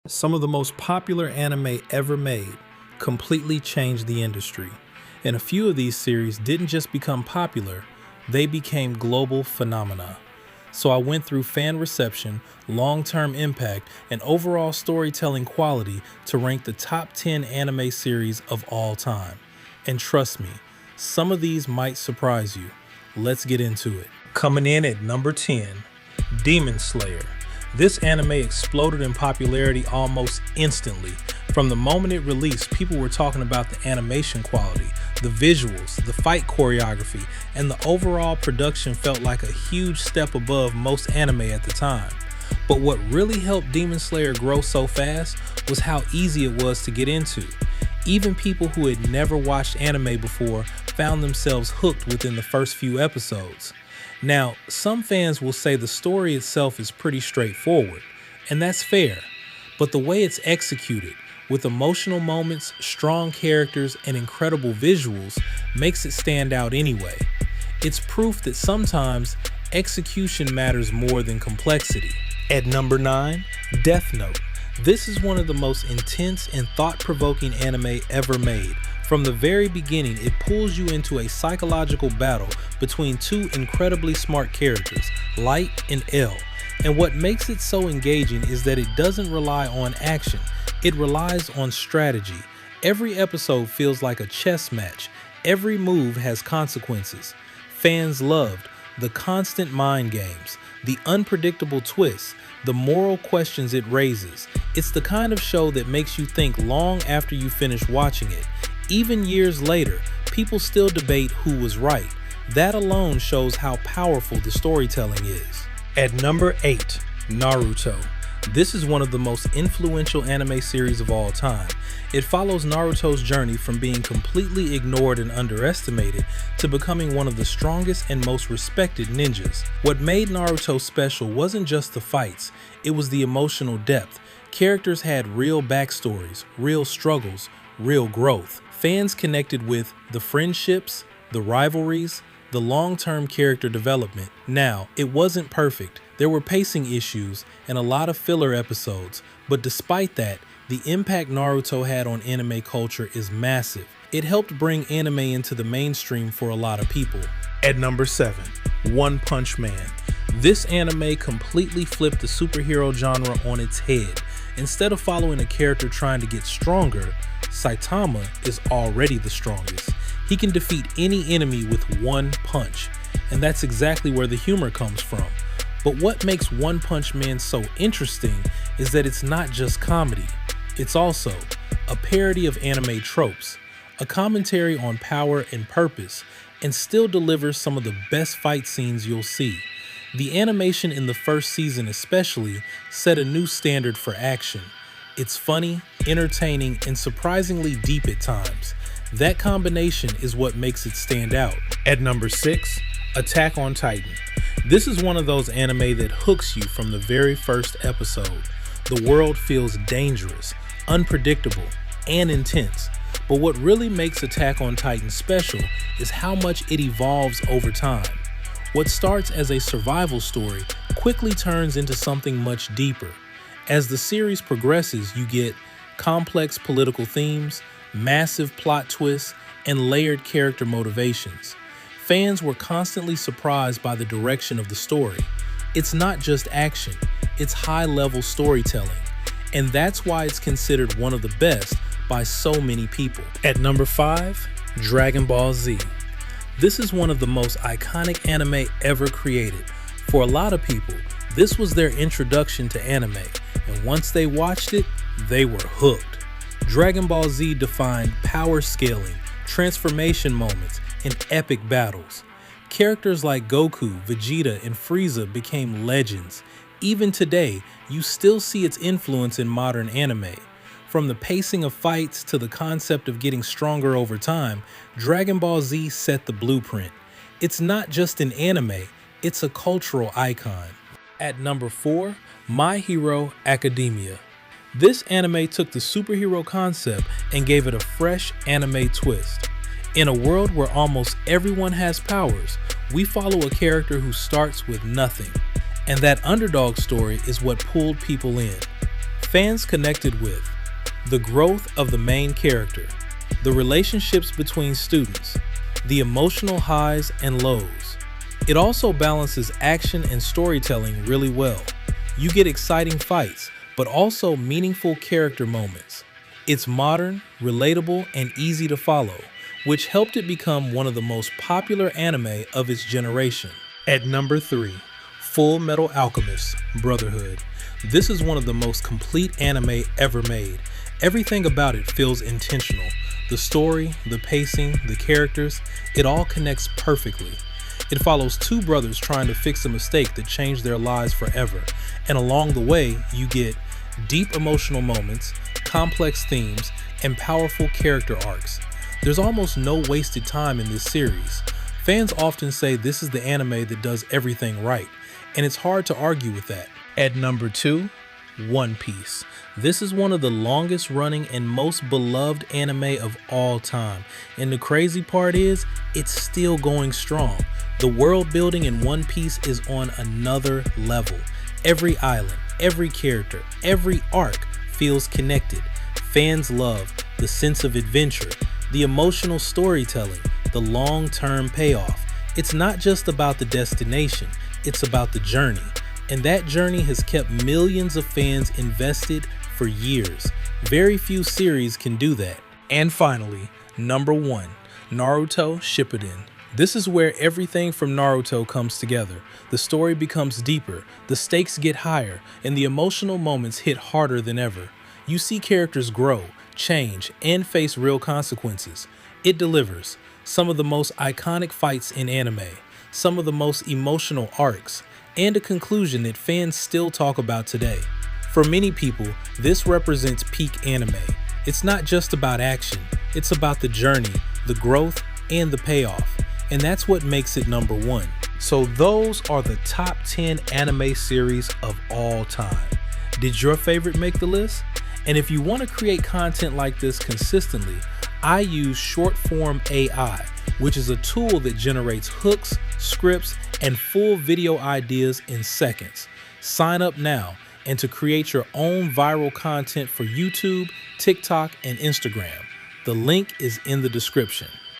Some of the most popular anime ever made completely changed the industry, and a few of these series didn't just become popular, they became global phenomena. So I went through fan reception, long-term impact, and overall storytelling quality to rank the top 10 anime series of all time. And trust me, some of these might surprise you. Let's get into it. Coming in at number 10, Demon Slayer. This anime exploded in popularity almost instantly. From the moment it released, people were talking about the animation quality, the visuals, the fight choreography, and the overall production felt like a huge step above most anime at the time. But what really helped Demon Slayer grow so fast was how easy it was to get into. Even people who had never watched anime before found themselves hooked within the first few episodes. Now, some fans will say the story itself is pretty straightforward, and that's fair, but the way it's executed, with emotional moments, strong characters, and incredible visuals, makes it stand out anyway. It's proof that sometimes execution matters more than complexity. At number 9, Death Note. This is one of the most intense and thought-provoking anime ever made. From the very beginning, it pulls you into a psychological battle between two incredibly smart characters, Light and L. And what makes it so engaging is that it doesn't rely on action, it relies on strategy. Every episode feels like a chess match. Every move has consequences. Fans loved the constant mind games, the unpredictable twists, the moral questions it raises. It's the kind of show that makes you think long after you finish watching it. Even years later, people still debate who was right. That alone shows how powerful the storytelling is. At number 8, Naruto. This is one of the most influential anime series of all time. It follows Naruto's journey from being completely ignored and underestimated to becoming one of the strongest and most respected ninjas. What made Naruto special wasn't just the fights, it was the emotional depth. Characters had real backstories, real struggles, real growth. Fans connected with the friendships, the rivalries, the long-term character development. Now, it wasn't perfect. There were pacing issues and a lot of filler episodes, but despite that, the impact Naruto had on anime culture is massive. It helped bring anime into the mainstream for a lot of people. At number 7, One Punch Man. This anime completely flipped the superhero genre on its head. Instead of following a character trying to get stronger, Saitama is already the strongest. He can defeat any enemy with one punch, and that's exactly where the humor comes from. But what makes One Punch Man so interesting is that it's not just comedy. It's also a parody of anime tropes, a commentary on power and purpose, and still delivers some of the best fight scenes you'll see. The animation in the first season especially set a new standard for action. It's funny, entertaining, and surprisingly deep at times. That combination is what makes it stand out. At number 6, Attack on Titan. This is one of those anime that hooks you from the very first episode. The world feels dangerous, unpredictable, and intense. But what really makes Attack on Titan special is how much it evolves over time. What starts as a survival story quickly turns into something much deeper. As the series progresses, you get complex political themes, massive plot twists, and layered character motivations. Fans were constantly surprised by the direction of the story. It's not just action, it's high-level storytelling, and that's why it's considered one of the best by so many people. At number 5, Dragon Ball Z. This is one of the most iconic anime ever created. For a lot of people, this was their introduction to anime, and once they watched it, they were hooked. Dragon Ball Z defined power scaling, transformation moments, and epic battles. Characters like Goku, Vegeta, and Frieza became legends. Even today, you still see its influence in modern anime. From the pacing of fights to the concept of getting stronger over time, Dragon Ball Z set the blueprint. It's not just an anime, it's a cultural icon. At number 4, My Hero Academia. This anime took the superhero concept and gave it a fresh anime twist. In a world where almost everyone has powers, we follow a character who starts with nothing. And that underdog story is what pulled people in. Fans connected with the growth of the main character, the relationships between students, the emotional highs and lows. It also balances action and storytelling really well. You get exciting fights, but also meaningful character moments. It's modern, relatable, and easy to follow, which helped it become one of the most popular anime of its generation. At number 3, Full Metal Alchemist Brotherhood. This is one of the most complete anime ever made. Everything about it feels intentional. The story, the pacing, the characters, it all connects perfectly. It follows two brothers trying to fix a mistake that changed their lives forever, and along the way, you get deep emotional moments, complex themes, and powerful character arcs. There's almost no wasted time in this series. Fans often say this is the anime that does everything right, and it's hard to argue with that. At number 2, One Piece. This is one of the longest running and most beloved anime of all time, and the crazy part is, it's still going strong. The world building in One Piece is on another level. Every island, every character, every arc feels connected. Fans love the sense of adventure, the emotional storytelling, the long-term payoff. It's not just about the destination, it's about the journey. And that journey has kept millions of fans invested for years. Very few series can do that. And finally, number 1, Naruto Shippuden. This is where everything from Naruto comes together. The story becomes deeper, the stakes get higher, and the emotional moments hit harder than ever. You see characters grow, change, and face real consequences. It delivers some of the most iconic fights in anime, some of the most emotional arcs, and a conclusion that fans still talk about today. For many people, this represents peak anime. It's not just about action, it's about the journey, the growth, and the payoff. And that's what makes it number 1. So those are the top 10 anime series of all time. Did your favorite make the list? And if you want to create content like this consistently, I use Shortform AI, which is a tool that generates hooks, scripts, and full video ideas in seconds. Sign up now and to create your own viral content for YouTube, TikTok, and Instagram. The link is in the description.